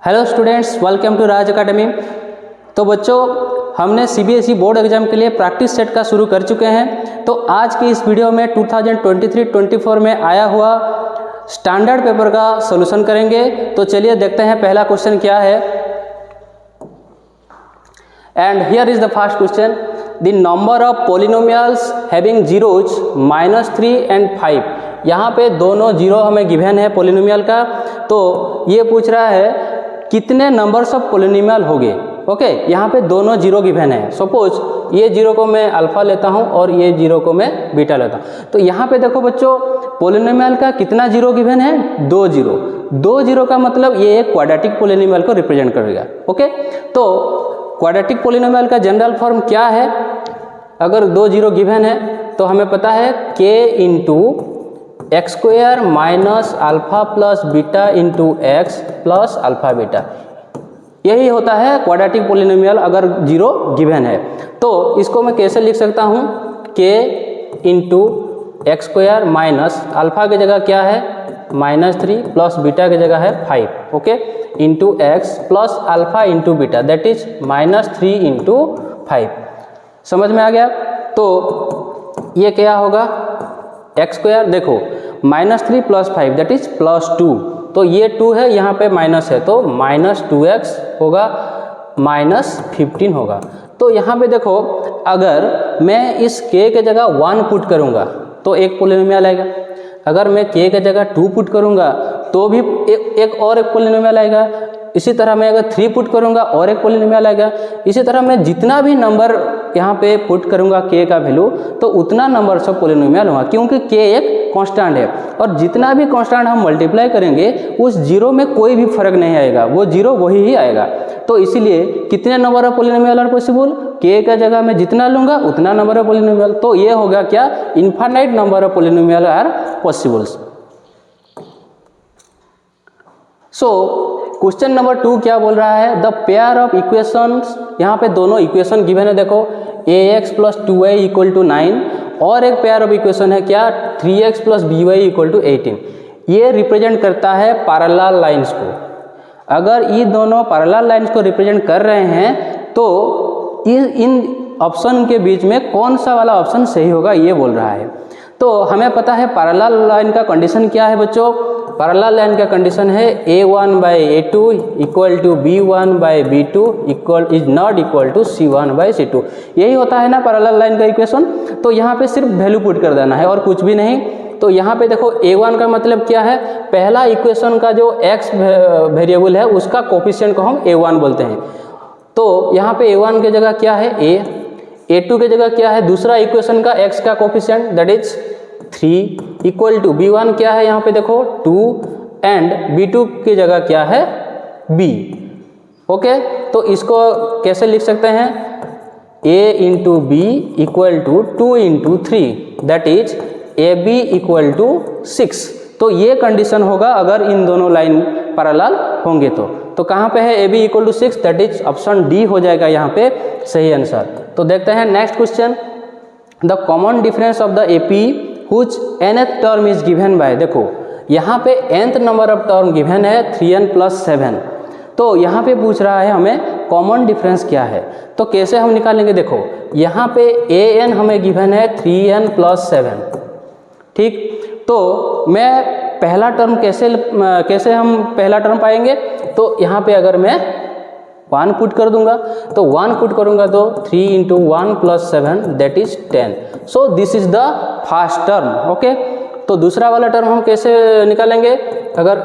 Hello students, welcome to Raj Academy. तो बच्चों, हमने सीबीएसई बोर्ड एग्जाम के लिए प्रैक्टिस सेट का शुरू कर चुके हैं। तो आज की इस वीडियो में 2023-24 में आया हुआ स्टैंडर्ड पेपर का सॉल्यूशन करेंगे। तो चलिए देखते हैं पहला क्वेश्चन क्या है। And here is the first question, the number of polynomials having zeros -3 and 5। यहाँ पे दोनों जीरो हमें गिवन है पॉलिनोमियल का। तो ये पूछ रहा है कितने नंबर्स ऑफ पॉलिनोमियल होंगे। ओके, यहाँ पे दोनों जीरो गिवन है। सपोज ये जीरो को मैं अल्फा लेता हूँ और ये जीरो को मैं बीटा लेता हूँ। तो यहाँ पे देखो बच्चों, पॉलिनोमियल का कितना जीरो गिवन है? 2 जीरो। 2 जीरो का मतलब ये एक क्वाड्रेटिक पॉलिनोमियल को रिप्रेजेंट करेगा। ओके, तो क्वाड्रेटिक पॉलिनोमियल का जनरल फॉर्म क्या है? अगर 2 जीरो गिवन है तो हमें पता है k into x square minus alpha plus beta into x plus alpha beta, यही होता है क्वाड्रेटिक पॉलिनोमियल अगर जीरो गिवन है। तो इसको मैं कैसे लिख सकता हूँ? k into x square minus alpha की जगह क्या है -3 प्लस बीटा की जगह है 5। Okay, into x plus alpha into beta that is -3 into 5। समझ में आ गया? तो ये क्या होगा? एक्स स्क्वायर देखो -3 प्लस 5 दैट इज +2। तो ये 2 है, यहाँ पे माइनस है तो -2x होगा, -15 होगा। तो यहाँ पे देखो, अगर मैं इस k के जगह 1 पुट करूँगा तो एक पॉलिनोमियल आएगा। अगर मैं k के जगह 2 पुट करूँगा तो भी एक पॉलिनोमियल आएगा। इसी तरह मैं अगर 3 पुट करूँगा और एक पॉलिनोमियल आएगा। इसी तरह मैं जितना भी नंबर यहाँ पे पुट करूँगा k का वैल्यू तो उतना नंबर सब पॉलिनोमियल होगा, क्योंकि k एक कांस्टेंट है और जितना भी कांस्टेंट हम मल्टीप्लाई करेंगे उस जीरो में कोई भी फर्क नहीं आएगा, वो जीरो वही ही आएगा। तो इसीलिए कितने number of polynomial are possible? k का जगह मैं जितना लूँगा उतना नंबर ऑफ पॉलिनोमियल। तो ये होगा क्या? Infinite number of polynomial are possibles. So question number 2 क्या बोल रहा है? द पेयर ऑफ इक्वेशंस, यहाँ पे दोनों इक्वेशन गिवन है। देखो ax plus 2y equal to 9 और एक पेयर ऑफ इक्वेशन है क्या? 3x plus by equal to 18। ये रिप्रेजेंट करता है पैरेलल लाइंस को। अगर ये दोनों पैरेलल लाइंस को रिप्रेजेंट कर रहे हैं तो इन ऑप्शन के बीच में कौन सा वाला ऑप्शन सही होगा, ये बोल रहा है। तो हमें पता है पैरेलल लाइन का कंडीशन क्या है बच्चों? पैरेलल लाइन का कंडीशन है a1/a2 equal to b1/b2 is not equal to c1/c2। यही होता है ना पैरेलल लाइन का इक्वेशन। तो यहाँ पे सिर्फ वैल्यू पुट कर देना है और कुछ भी नहीं। तो यहाँ पे देखो a1 का मतलब क्या है? पहला इक्वेशन का जो x वेरिएबल है उसका कोफिशिएंट को हम a1 बोलते हैं। तो यहाँ पे a1 की जगह क्या है? a2 की जगह क्या है? दूसरा इक्वेशन का x का coefficient that is 3 equal to b1 क्या है? यहाँ पे देखो 2 एंड b2 की जगह क्या है? b। ओके, तो इसको कैसे लिख सकते हैं? a into b equal to 2 into 3 that is ab equal to 6। तो ये कंडीशन होगा अगर इन दोनों लाइन पैरेलल होंगे तो कहाँ पे है ab equal to 6? That is option D हो जाएगा यहाँ पे सही आंसर। तो देखते हैं next question, the common difference of the AP which nth term is given by. देखो यहाँ पे nth number of term given है 3n प्लस 7। तो यहाँ पे पूछ रहा है हमें कॉमन डिफरेंस क्या है। तो कैसे हम निकालेंगे? देखो यहाँ पे an हमें गिवन है 3n प्लस 7। ठीक, तो मैं पहला टर्म कैसे हम पहला टर्म पाएंगे? तो यहाँ पे अगर मैं 1 पुट कर दूंगा तो 1 पुट करूंगा तो 3 into 1 plus 7 that is 10। So this is the first term. Okay, तो दूसरा वाला टर्म हम कैसे निकालेंगे? अगर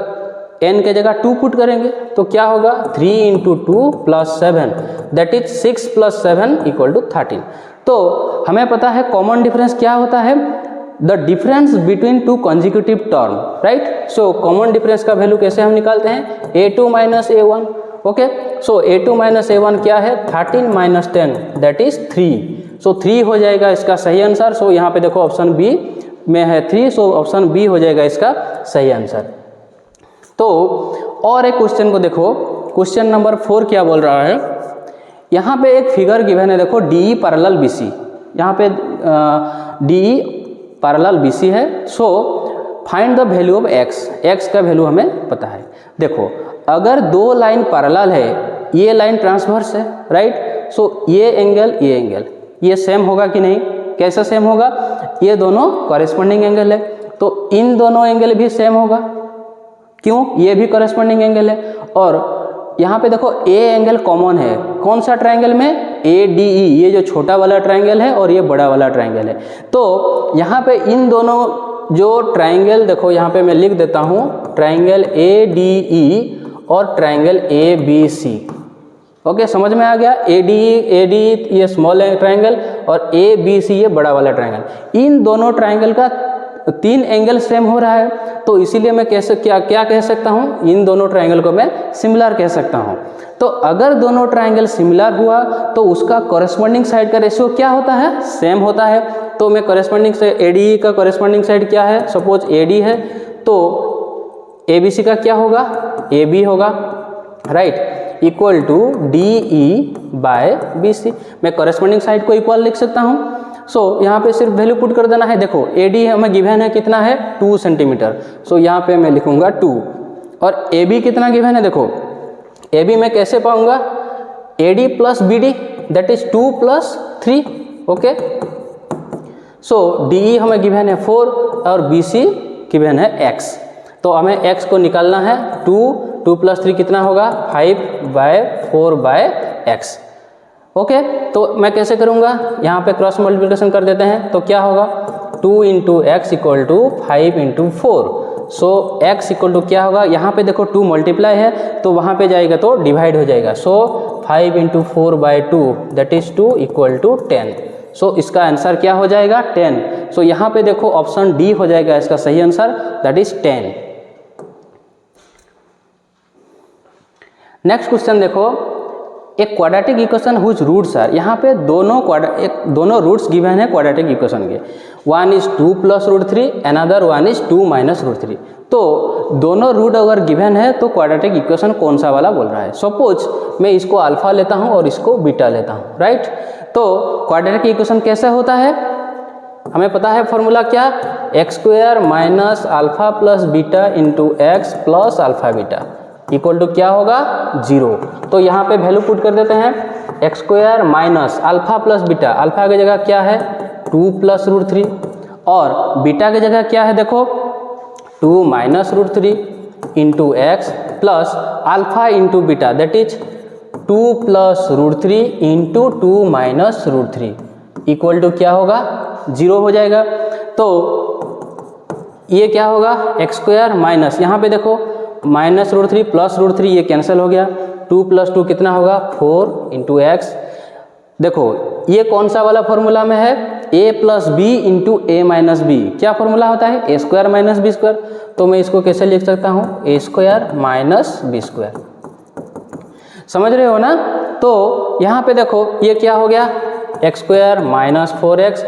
n के जगह 2 पुट करेंगे तो क्या होगा? 3 into 2 plus 7 that is 6 plus 7 equal to 13। तो हमें पता है कॉमन डिफरेंस क्या होता है? The difference between two consecutive term, right. So common difference का वैल्यू कैसे हम निकालते हैं? a2 minus a1। ओके, सो a2 माइनस a1 क्या है? 13 माइनस 10 दैट इज 3। सो 3 हो जाएगा इसका सही आंसर। सो यहाँ पे देखो ऑप्शन बी में है 3, सो ऑप्शन बी हो जाएगा इसका सही आंसर। तो और एक क्वेश्चन को देखो, क्वेश्चन नंबर 4 क्या बोल रहा है? यहाँ पे एक फिगर गिवन है, देखो DE पैरेलल BC। यहाँ पे DE पैरेलल BC है। So find the value of x। x का वैल्यू हमें पता है। देखो अगर दो लाइन पैरेलल है, ये लाइन ट्रांसवर्स है, राइट, सो ये एंगल ये सेम होगा कि नहीं, कैसे सेम होगा, ये दोनों कॉरेस्पॉन्डिंग एंगल है, तो इन दोनों एंगल भी सेम होगा, क्यों, ये भी कॉरेस्पॉन्डिंग एंगल है। और यहाँ पे देखो ए एंगल कॉमन है, कौन सा ट्रायंगल में, ADE, ये जो छोटा वाला ट्रायंगल है और ये बड़ा वाला ट्रायंगल है। तो यहाँ पे इन दोनों जो ट्रायंगल, देखो यहाँ पे मैं लिख देता हूँ, ट्रायंगल ADE और ट्रायंगल ABC। ओके, समझ में आ गया, ADE ये स्मॉल ट्रायंगल और ABC ये बड़ा वाला ट्रायंगल, इन दोनों ट्रायंगल का 3 एंगल सेम हो रहा है, तो इसीलिए मैं क्या कह सकता हूँ, इन दोनों ट्रायंगल को मैं सिमिलर कह सकता हूँ। तो अगर दोनों ट्रायंगल सिमिलर हुआ तो उसका कॉरेस्पॉन्डिंग साइड का रेशियो क्या होता है, सेम होता है। तो मैं कॉरेस्पॉन्डिंग से ADE का कॉरेस्पॉन्डिंग साइड क्या है, सपोज AD है, तो ABC का क्या होगा, AB होगा, राइट, इक्वल टू DE/BC। मैं कॉरेस्पॉन्डिंग साइड को इक्वल लिख सकता हूँ। सो यहाँ पे सिर्फ वैल्यू पुट कर देना है। देखो AD हमें गिवन है कितना है, 2 सेंटीमीटर, सो यहाँ पे मैं लिखूंगा 2। और AB कितना गिवन है, देखो AB मैं कैसे पाऊंगा, AD plus BD that is 2 + 3। Okay, so DE हमें गिवन है 4 और BC गिवन है x, तो हमें x को निकालना है, 2 + 3 कितना होगा, 5/4/x। ओके, तो मैं कैसे करूँगा, यहाँ पे क्रॉस मल्टीप्लिकेशन कर देते हैं, तो क्या होगा, 2 × x = 5 × 4। So x equal to क्या होगा, यहाँ पे देखो 2 मल्टीप्लाई है तो वहाँ पे जाएगा तो डिवाइड हो जाएगा। सो 5 × 4/2 दैट इज 2 = 10। सो इसका आंसर क्या हो जाएगा, 10। सो यहाँ पे देखो ऑप्शन डी हो जाएगा इसका सही answer, that is 10। Next question देखो, एक quadratic equation whose roots are, यहाँ पे दोनों रूट्स गिवन है क्वाड्रेटिक इक्वेशन के, 1 is 2 + √3, अनदर 1 is 2 - √3। तो दोनों रूट अगर गिवन है तो क्वाड्रेटिक इक्वेशन कौन सा वाला बोल रहा है। सपोज मैं इसको अल्फा लेता हूँ और इसको बीटा लेता हूँ, राइट। तो क्वाड्रेटिक इक्वेशन कैसे होता है, हमें पता है फॉर्मूला क्या, x² - α + beta × x + α beta equal to क्या होगा, 0। तो यहाँ पे वैल्यू पुट कर देते हैं, x² - α + बीटा, अल्फा की जगह क्या है, 2 + √3, और बीटा की जगह क्या है, देखो 2 - √3 × x plus alpha × beta that is 2 + √3 × 2 - √3 equal to क्या होगा, 0 हो जाएगा। तो ये क्या होगा, x² - यहाँ पे देखो -√3 + √3 ये कैंसिल हो गया, 2 + 2 कितना होगा, 4 × x। देखो ये कौन सा वाला फॉर्मूला में है, a + b × a - b, क्या फॉर्मूला होता है, a² - b²। तो मैं इसको कैसे लिख सकता हूँ, a² - b²। समझ रहे हो ना। तो यहाँ पे देखो ये क्या हो गया, x² - 4x,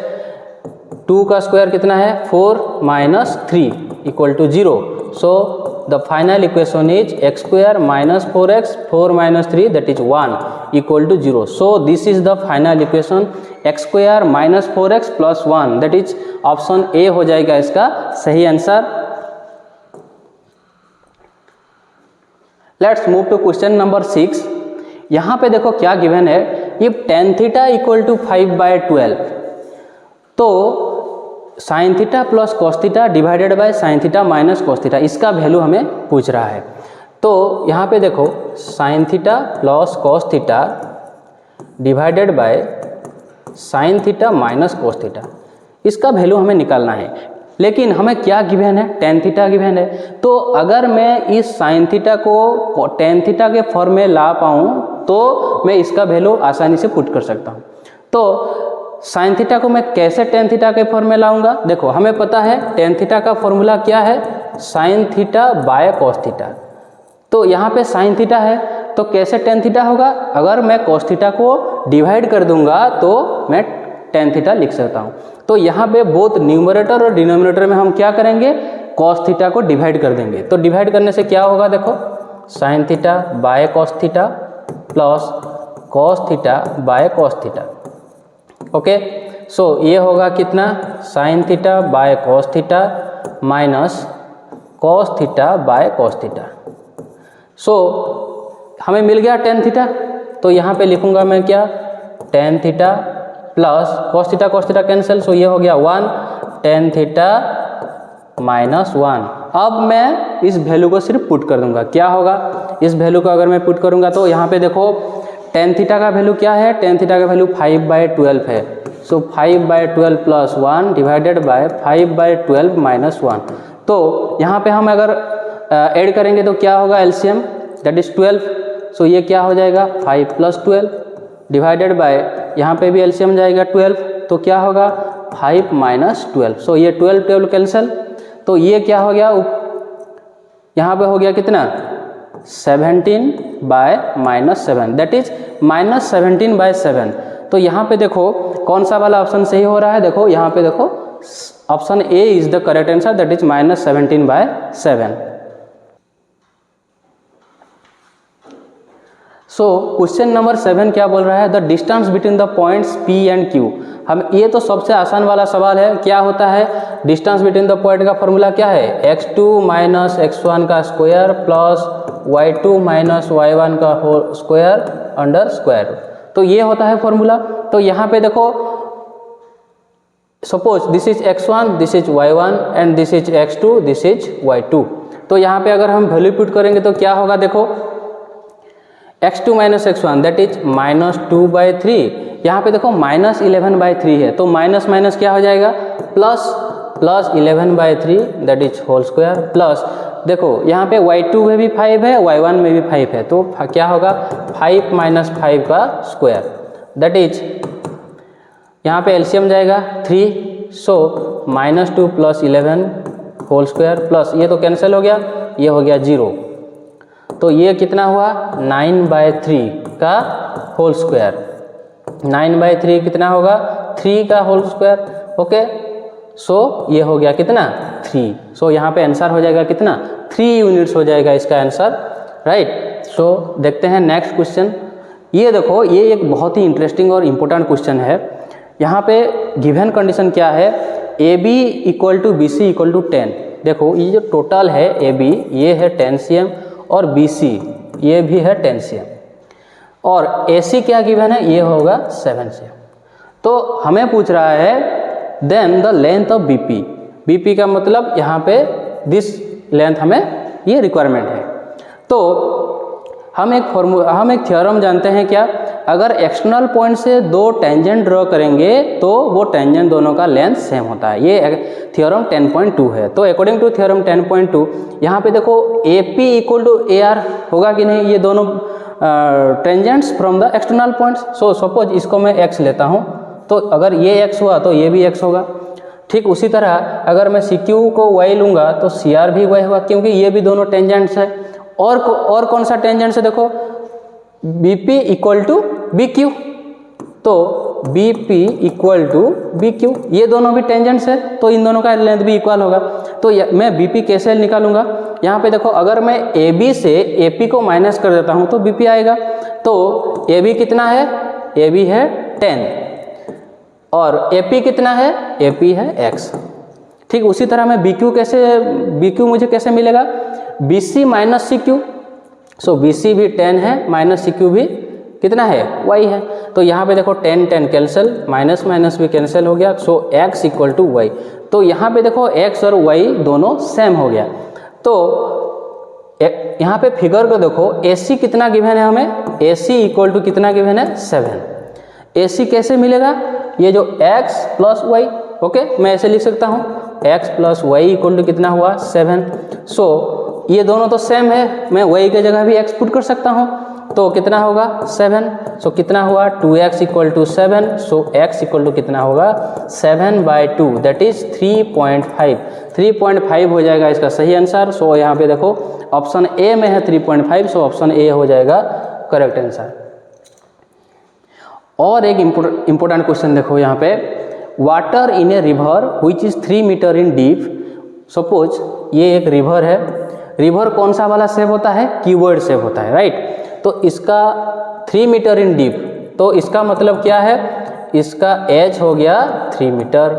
2 का स्क्वायर कितना है, 4 - 3 equal to 0। So the final equation is x² - 4x 4 - 3 that is 1 equal to 0. So this is the final equation, x² - 4x + 1 that is option A हो जाएगा इसका सही answer. Let's move to question number 6। यहाँ पे देखो क्या given है, if tan θ = 5/12 तो sin θ + cos θ divided by sin θ - cos θ, इसका वैल्यू हमें पूछ रहा है। तो यहाँ पे देखो sin θ + cos θ divided by sin θ - cos θ, इसका वैल्यू हमें निकालना है। लेकिन हमें क्या गिवन है, tan θ गिवन है। तो अगर मैं इस sin θ को tan θ के फॉर्म में ला पाऊँ तो मैं इसका वैल्यू आसानी से पुट कर सकता हूँ। तो sin θ को मैं कैसे tan θ के फॉर्म में लाऊंगा, देखो हमें पता है tan θ का फॉर्मूला क्या है, sin θ cos θ। तो यहाँ पे sin θ है तो कैसे tan θ होगा, अगर मैं cos θ को डिवाइड कर दूंगा तो मैं tan θ लिख सकता हूँ। तो यहाँ पे बोथ न्यूमरेटर और डिनोमिनेटर में हम क्या करेंगे, cos θ को डिवाइड कर देंगे। तो डिवाइड करने से क्या होगा, देखो sin θ cos θ plus cos θ cos θ। Okay, so ये होगा कितना, sin θ cos θ minus cos θ cos θ। So हमें मिल गया टेन थीटा, तो यहाँ पे लिखूंगा मैं क्या, tan theta plus cos theta cancel, so ये हो गया 1, टेन थीटा माइनस 1। अब मैं इस वैल्यू को सिर्फ पुट कर दूंगा, क्या होगा, इस वैल्यू को अगर मैं पुट करूंगा तो यहाँ पे देखो टेन थीटा का वैल्यू क्या है, टेन थीटा का वैल्यू 5/12 है। सो 5/12 प्लस 1 डिवाइडेड बाय 5/12 माइनस 1। तो यहाँ पे हम अगर ऐड करेंगे तो क्या होगा, एलसीएम दैट इज 12। सो ये क्या हो जाएगा, 5 + 12 डिवाइडेड बाय, यहाँ पे भी एलसीएम जाएगा 12, तो क्या होगा 5 - 12। सो ये 12 कैंसिल, तो ये क्या हो गया, यहाँ पे हो गया कितना, 17/-7 दैट इज -17/7। तो यहाँ पे देखो कौन सा वाला ऑप्शन सही हो रहा है, देखो यहाँ पे देखो option A is the correct answer that is -17/7। So question number 7 क्या बोल रहा है, the distance between the points P and Q। हम ये तो सबसे आसान वाला सवाल है, क्या होता है डिस्टेंस बिटवीन द पॉइंट का फॉर्मूला क्या है, x2 - x1 का स्क्वायर प्लस y2 - y1 का होल स्क्वायर अंडर स्क्वायर। तो ये होता है फॉर्मूला। तो यहाँ पे देखो suppose this is x1, this is y1 and this is x2, this is y2। तो यहाँ पे अगर हम वैल्यू पुट करेंगे तो क्या होगा, देखो x2 - x1 दैट इज -2/3। यहाँ पे देखो -11/3 है, तो माइनस माइनस क्या हो जाएगा, plus 11/3 that is whole square plus, देखो यहाँ पे y2 में भी 5 है, y1 में भी 5 है, तो क्या होगा 5 - 5 का स्क्वायर दैट इज, यहाँ पे एलसीएम जाएगा 3, सो -2 + 11 होल स्क्वायर प्लस, ये तो कैंसिल हो गया, ये हो गया 0। तो ये कितना हुआ 9/3 का होल स्क्वायर, 9/3 कितना होगा 3 का होल स्क्वायर। ओके, सो ये हो गया कितना 3। सो यहाँ पे आंसर हो जाएगा कितना 3 यूनिट्स हो जाएगा इसका आंसर, राइट। सो देखते हैं नेक्स्ट क्वेश्चन। ये देखो ये एक बहुत ही इंटरेस्टिंग और इम्पोर्टेंट क्वेश्चन है। यहाँ पे गिवन कंडीशन क्या है, AB = BC = 10। देखो ये जो टोटल है AB ये है 10 cm और BC ये भी है 10 cm और AC क्या गिवन है, ये होगा 7 cm। तो हमें पूछ रहा है then the length of BP का मतलब यहाँ पे दिस लेंथ हमें ये रिक्वायरमेंट है। तो हम एक थ्योरम जानते हैं क्या, अगर एक्सटर्नल पॉइंट से दो टेंजेंट ड्रॉ करेंगे तो वो टेंजेंट दोनों का लेंथ सेम होता है, ये थ्योरम 10.2 है। तो अकॉर्डिंग टू थ्योरम 10.2 यहाँ पे देखो AP = AR होगा कि नहीं, ये दोनों tangents from the external points. So suppose इसको मैं x लेता हूँ, तो अगर ये x हुआ तो ये भी x होगा। ठीक उसी तरह अगर मैं CQ को y लूँगा तो CR भी y होगा, क्योंकि ये भी दोनों टेंजेंट्स है। और कौन सा टेंजेंट है, देखो BP = BQ, तो BP = BQ, ये दोनों भी टेंजेंट्स है, तो इन दोनों का लेंथ भी इक्वल होगा। तो मैं BP कैसे निकालूंगा, यहाँ पे देखो अगर मैं AB से AP को माइनस कर देता हूँ तो BP आएगा। तो AB कितना है, AB है 10 और AP कितना है, AP है x। ठीक उसी तरह मैं BQ मुझे कैसे मिलेगा, BC - CQ। सो BC भी 10 है, माइनस CQ भी कितना है, y है। तो यहाँ पे देखो 10 कैंसिल, माइनस माइनस भी कैंसिल हो गया, सो x = y। तो यहाँ पे देखो x और y दोनों सेम हो गया। तो यहाँ पे फिगर को देखो AC कितना गिवन है हमें, AC = कितना गिवन है 7। AC कैसे मिलेगा, ये जो x + y, ओके मैं ऐसे लिख सकता हूँ x + y = कितना हुआ 7। सो ये दोनों तो सेम है, मैं y के जगह भी x पुट कर सकता हूँ, तो कितना होगा 7। सो कितना हुआ 2x = 7। सो x = कितना होगा 7/2 दैट इज 3.5 हो जाएगा इसका सही आंसर। सो यहाँ पे देखो ऑप्शन ए में है 3.5, सो ऑप्शन ए हो जाएगा करेक्ट आंसर। और एक इम्पोर्टेंट क्वेश्चन देखो यहाँ पे, water in a river which is 3 metre in deep. Suppose ये एक रिवर है, रिवर कौन सा वाला शेप होता है, कीवर्ड शेप होता है, राइट। तो इसका 3 मीटर इन डीप, तो इसका मतलब क्या है, इसका एज हो गया 3 मीटर।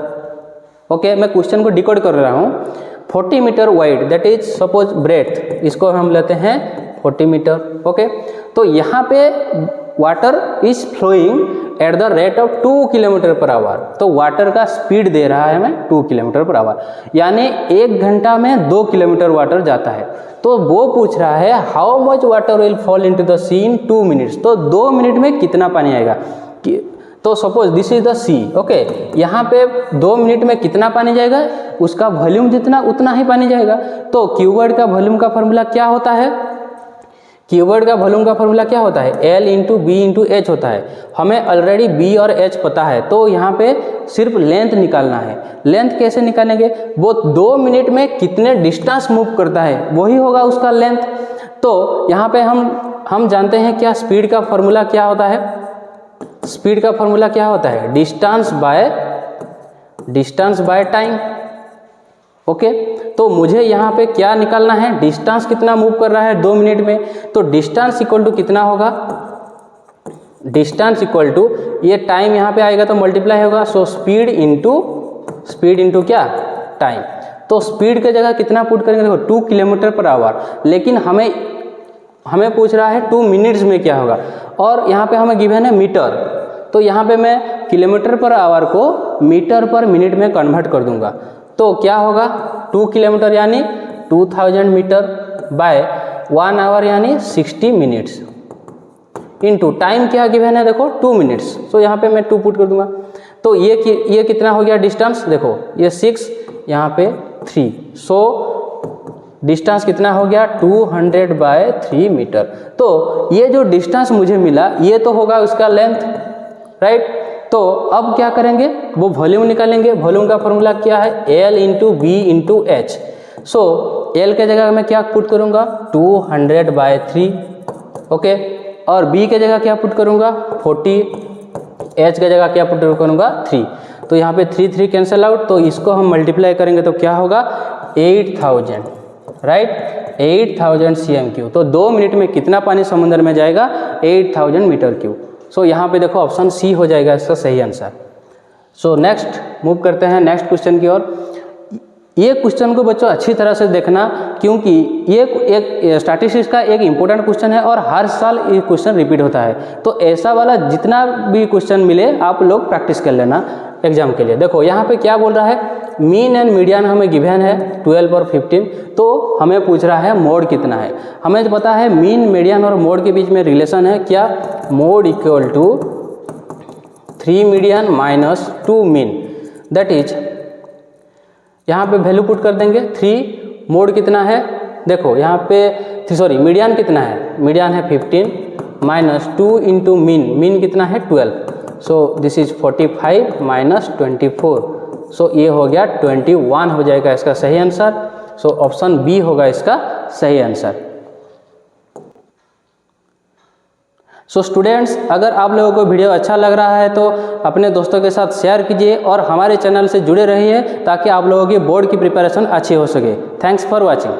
ओके मैं क्वेश्चन को डिकोड कर रहा हूँ। 40 metre wide that is suppose breadth, इसको हम लेते हैं 40 मीटर। ओके, तो यहाँ पे water is flowing at the rate of 2 kilometre per hour. तो वाटर का स्पीड दे रहा है हमें 2 किलोमीटर पर आवर, यानी 1 घंटा में 2 किलोमीटर वाटर जाता है। तो वो पूछ रहा है how much water will fall into the sea in 2 minutes. तो 2 मिनट में कितना पानी आएगा। तो suppose this is the sea. Okay, यहाँ पे 2 मिनट में कितना पानी जाएगा, उसका वॉल्यूम जितना उतना ही पानी जाएगा। तो क्यूबर्ड का वॉल्यूम का फॉर्मूला क्या होता है, क्यूबर्ड का वॉल्यूम का फॉर्मूला क्या होता है, L into B into h होता है। हमें ऑलरेडी बी और एच पता है, तो यहाँ पे सिर्फ लेंथ निकालना है। लेंथ कैसे निकालेंगे, वो 2 मिनट में कितने डिस्टेंस मूव करता है वही होगा उसका लेंथ। तो यहाँ पे हम जानते हैं क्या स्पीड का फॉर्मूला क्या होता है, स्पीड का फॉर्मूला क्या होता है, डिस्टेंस बाय टाइम। ओके, तो मुझे यहाँ पे क्या निकालना है, डिस्टेंस कितना मूव कर रहा है 2 मिनट में। तो डिस्टेंस इक्वल टू कितना होगा, डिस्टेंस इक्वल टू ये टाइम यहाँ पे आएगा तो मल्टीप्लाई होगा। सो स्पीड इंटू क्या, टाइम। तो स्पीड के जगह कितना पुट करेंगे, देखो 2 किलोमीटर पर आवर, लेकिन हमें पूछ रहा है 2 मिनट्स में क्या होगा, और यहाँ पे हमें गिवन है मीटर। तो यहाँ पे मैं किलोमीटर पर आवर को मीटर पर मिनट में कन्वर्ट कर दूंगा। तो क्या होगा, 2 किलोमीटर यानी 2000 मीटर बाय 1 आवर यानी 60 मिनट्स इनटू टाइम क्या गिवन है, देखो 2 मिनट्स। तो यहाँ पे मैं 2 पुट कर दूंगा। तो ये कितना हो गया डिस्टेंस, देखो ये 6 यहाँ पे 3। सो डिस्टेंस कितना हो गया 200 बाय 3 मीटर। तो ये जो डिस्टेंस मुझे मिला ये तो होगा उसका लेंथ, राइट। तो अब क्या करेंगे, वो वॉल्यूम निकालेंगे। वॉल्यूम का फॉर्मूला क्या है, L into B into H. So L के जगह मैं क्या पुट करूँगा 200 बाय 3। ओके, और B के जगह क्या पुट करूँगा 40, H के जगह क्या पुट करूँगा 3। तो यहाँ पे 3 कैंसिल आउट, तो इसको हम मल्टीप्लाई करेंगे तो क्या होगा 8000, राइट, 8000 CM3। तो 2 मिनट में कितना पानी समुद्र में जाएगा, 8000 मीटर क्यूब। सो यहाँ पे देखो ऑप्शन सी हो जाएगा इसका सही आंसर। सो नेक्स्ट मूव करते हैं नेक्स्ट क्वेश्चन की ओर। ये क्वेश्चन को बच्चों अच्छी तरह से देखना, क्योंकि ये एक स्टैटिस्टिक्स का एक इम्पोर्टेंट क्वेश्चन है और हर साल ये क्वेश्चन रिपीट होता है। तो ऐसा वाला जितना भी क्वेश्चन मिले आप लोग प्रैक्टिस कर लेना एग्जाम के लिए। देखो यहाँ पे क्या बोल रहा है, मीन एंड मीडियन हमें गिवन है 12 और 15। तो हमें पूछ रहा है मोड कितना है। हमें जो पता है मीन मीडियन और मोड के बीच में रिलेशन है क्या, mode equal to 3 median minus 2 mean. That is यहाँ पे वैल्यू पुट कर देंगे 3, मोड कितना है, देखो यहाँ पे मीडियन कितना है, मीडियन है 15 माइनस 2 इंटू मीन कितना है 12। So this is 45 minus 24। सो ये हो गया 21 हो जाएगा इसका सही आंसर। सो ऑप्शन बी होगा इसका सही आंसर। सो स्टूडेंट्स, अगर आप लोगों को वीडियो अच्छा लग रहा है तो अपने दोस्तों के साथ शेयर कीजिए और हमारे चैनल से जुड़े रहिए ताकि आप लोगों की बोर्ड की प्रिपरेशन अच्छी हो सके। Thanks for watching.